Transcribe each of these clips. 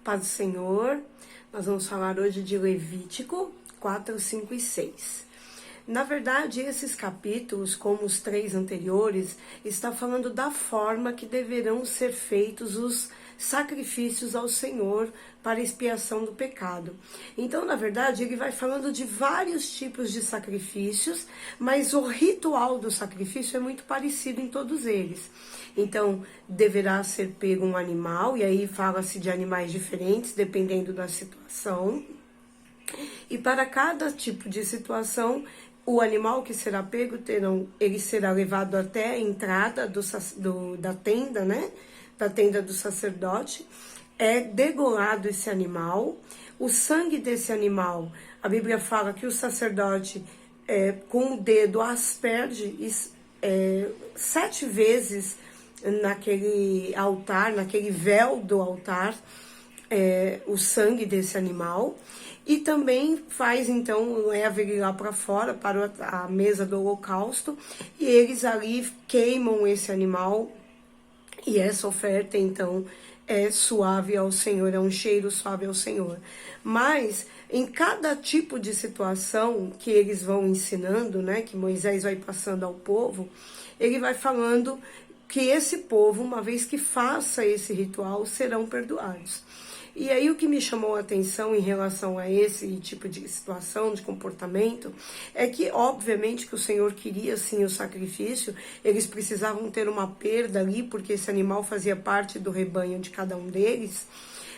Paz do Senhor, nós vamos falar hoje de Levítico 4, 5 e 6. Na verdade, esses capítulos, como os 3 anteriores, está falando da forma que deverão ser feitos os sacrifícios ao Senhor para expiação do pecado. Então, na verdade, ele vai falando de vários tipos de sacrifícios, mas o ritual do sacrifício é muito parecido em todos eles. Então, deverá ser pego um animal, e aí fala-se de animais diferentes, dependendo da situação. E para cada tipo de situação, o animal que será pego, ele será levado até a entrada da tenda, né? Da tenda do sacerdote. É degolado esse animal. O sangue desse animal, a Bíblia fala que o sacerdote, com o dedo, asperge 7 vezes naquele altar, naquele véu do altar, o sangue desse animal. E também faz, então, leva ele lá para fora, para a mesa do holocausto, e eles ali queimam esse animal, e essa oferta, então, é suave ao Senhor, é um cheiro suave ao Senhor. Mas, em cada tipo de situação que eles vão ensinando, né, que Moisés vai passando ao povo, ele vai falando que esse povo, uma vez que faça esse ritual, serão perdoados. E aí o que me chamou a atenção em relação a esse tipo de situação, de comportamento, é que obviamente que o Senhor queria sim o sacrifício, eles precisavam ter uma perda ali, porque esse animal fazia parte do rebanho de cada um deles,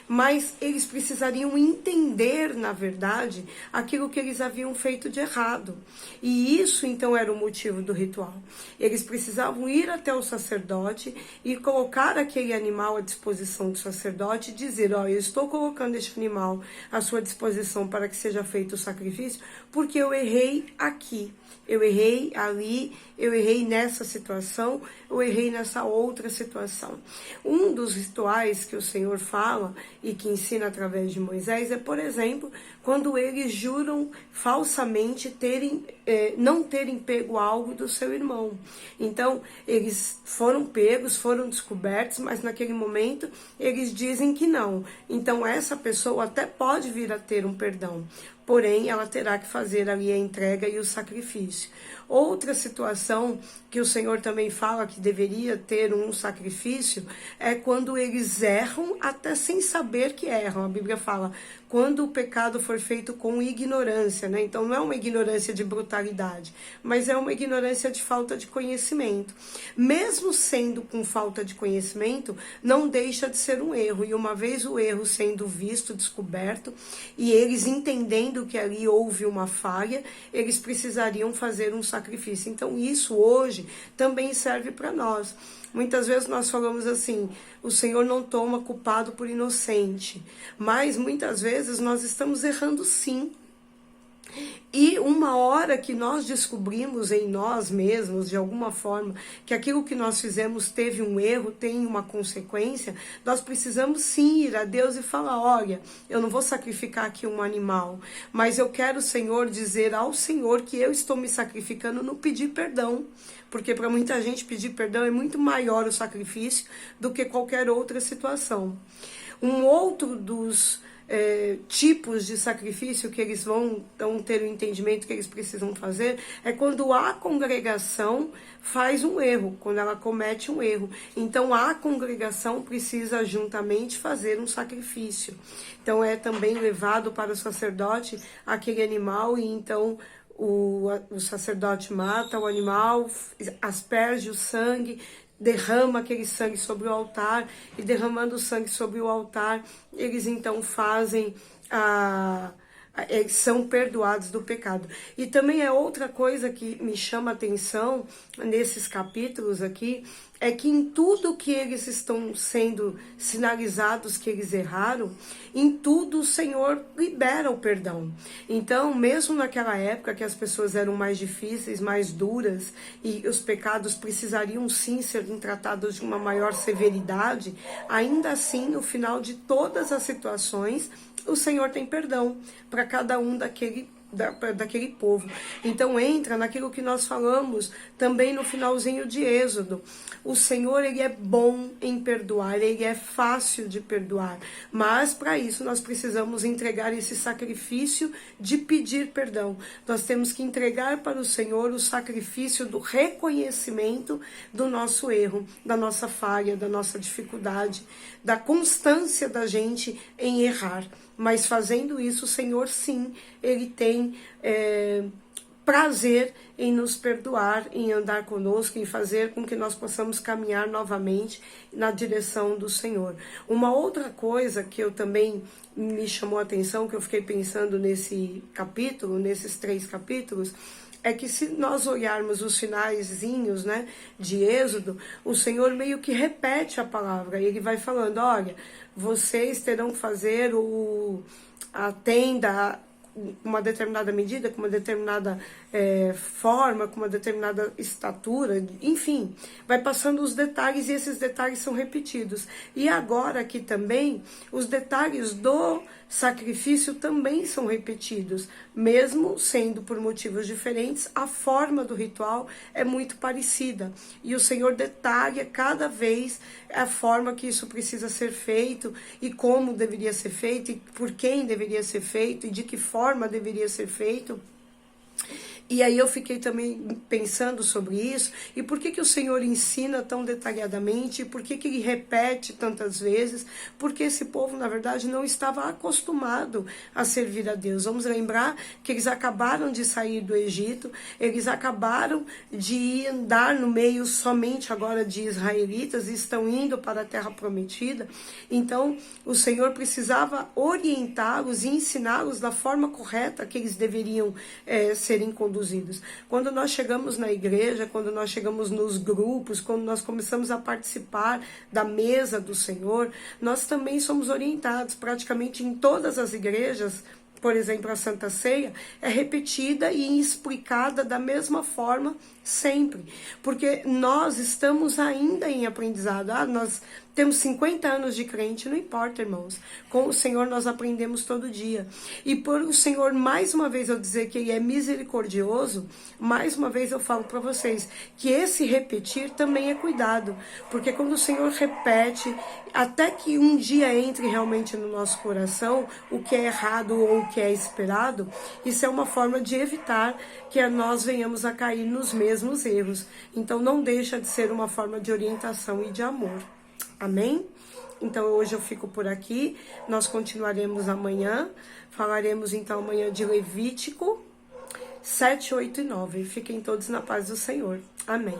mas eles precisariam entender, na verdade, aquilo que eles haviam feito de errado. E isso, então, era o motivo do ritual. Eles precisavam ir até o sacerdote e colocar aquele animal à disposição do sacerdote e dizer, ó, eu estou colocando este animal à sua disposição para que seja feito o sacrifício, porque eu errei aqui. Eu errei ali, eu errei nessa situação, eu errei nessa outra situação. Um dos rituais que o Senhor fala e que ensina através de Moisés é, por exemplo, quando eles juram falsamente não terem pego algo do seu irmão. Então, eles foram pegos, foram descobertos, mas naquele momento eles dizem que não. Então, essa pessoa até pode vir a ter um perdão, porém, ela terá que fazer ali a entrega e o sacrifício. Outra situação que o Senhor também fala que deveria ter um sacrifício é quando eles erram até sem saber que erram. A Bíblia fala, quando o pecado for feito com ignorância, né? Então, não é uma ignorância de brutalidade, mas é uma ignorância de falta de conhecimento. Mesmo sendo com falta de conhecimento, não deixa de ser um erro. E uma vez o erro sendo visto, descoberto, e eles entendendo que ali houve uma falha, eles precisariam fazer um sacrifício. Então, isso hoje também serve para nós. Muitas vezes nós falamos assim, o Senhor não toma culpado por inocente, mas muitas vezes nós estamos errando sim. E uma hora que nós descobrimos em nós mesmos, de alguma forma, que aquilo que nós fizemos teve um erro, tem uma consequência, nós precisamos sim ir a Deus e falar, olha, eu não vou sacrificar aqui um animal, mas eu quero, Senhor, dizer ao Senhor que eu estou me sacrificando no pedir perdão, porque para muita gente pedir perdão é muito maior o sacrifício do que qualquer outra situação. Um outro dos tipos de sacrifício que eles vão então ter o entendimento que eles precisam fazer é quando a congregação faz um erro, quando ela comete um erro. Então a congregação precisa juntamente fazer um sacrifício. Então é também levado para o sacerdote aquele animal e então o sacerdote mata o animal, asperge o sangue, derrama aquele sangue sobre o altar, e derramando o sangue sobre o altar, eles então fazem eles são perdoados do pecado. E também é outra coisa que me chama a atenção nesses capítulos aqui, é que em tudo que eles estão sendo sinalizados que eles erraram, em tudo o Senhor libera o perdão. Então, mesmo naquela época que as pessoas eram mais difíceis, mais duras, e os pecados precisariam sim ser tratados de uma maior severidade, ainda assim, no final de todas as situações, o Senhor tem perdão para cada um daquele povo. Então entra naquilo que nós falamos também no finalzinho de Êxodo. O Senhor, ele é bom em perdoar, ele é fácil de perdoar, mas para isso nós precisamos entregar esse sacrifício de pedir perdão. Nós temos que entregar para o Senhor o sacrifício do reconhecimento do nosso erro, da nossa falha, da nossa dificuldade, da constância da gente em errar. Mas fazendo isso, o Senhor, sim, ele tem prazer em nos perdoar, em andar conosco, em fazer com que nós possamos caminhar novamente na direção do Senhor. Uma outra coisa que eu também me chamou a atenção, que eu fiquei pensando nesse capítulo, nesses 3 capítulos, é que se nós olharmos os finaizinhos, né, de Êxodo, o Senhor meio que repete a palavra. Ele vai falando, olha, vocês terão que fazer a tenda com uma determinada medida, com uma determinada forma, com uma determinada estatura, enfim, vai passando os detalhes e esses detalhes são repetidos. E agora aqui também, os detalhes do sacrifício também são repetidos, mesmo sendo por motivos diferentes, a forma do ritual é muito parecida. E o Senhor detalha cada vez a forma que isso precisa ser feito e como deveria ser feito e por quem deveria ser feito e de que forma deveria ser feito. E aí eu fiquei também pensando sobre isso, e por que o Senhor ensina tão detalhadamente, e por que ele repete tantas vezes, porque esse povo, na verdade, não estava acostumado a servir a Deus. Vamos lembrar que eles acabaram de sair do Egito, eles acabaram de andar no meio somente agora de israelitas, e estão indo para a terra prometida. Então, o Senhor precisava orientá-los e ensiná-los da forma correta que eles deveriam serem conduzidos. Quando nós chegamos na igreja, quando nós chegamos nos grupos, quando nós começamos a participar da mesa do Senhor, nós também somos orientados praticamente em todas as igrejas. Por exemplo, a Santa Ceia é repetida e explicada da mesma forma sempre, porque nós estamos ainda em aprendizado. Nós temos 50 anos de crente, não importa, irmãos. Com o Senhor nós aprendemos todo dia. E por o Senhor, mais uma vez eu dizer que Ele é misericordioso, mais uma vez eu falo para vocês que esse repetir também é cuidado, porque quando o Senhor repete, até que um dia entre realmente no nosso coração o que é errado ou o que é esperado, isso é uma forma de evitar que nós venhamos a cair nos mesmos erros. Então não deixa de ser uma forma de orientação e de amor. Amém? Então hoje eu fico por aqui, nós continuaremos amanhã, falaremos então amanhã de Levítico 7, 8 e 9. Fiquem todos na paz do Senhor. Amém.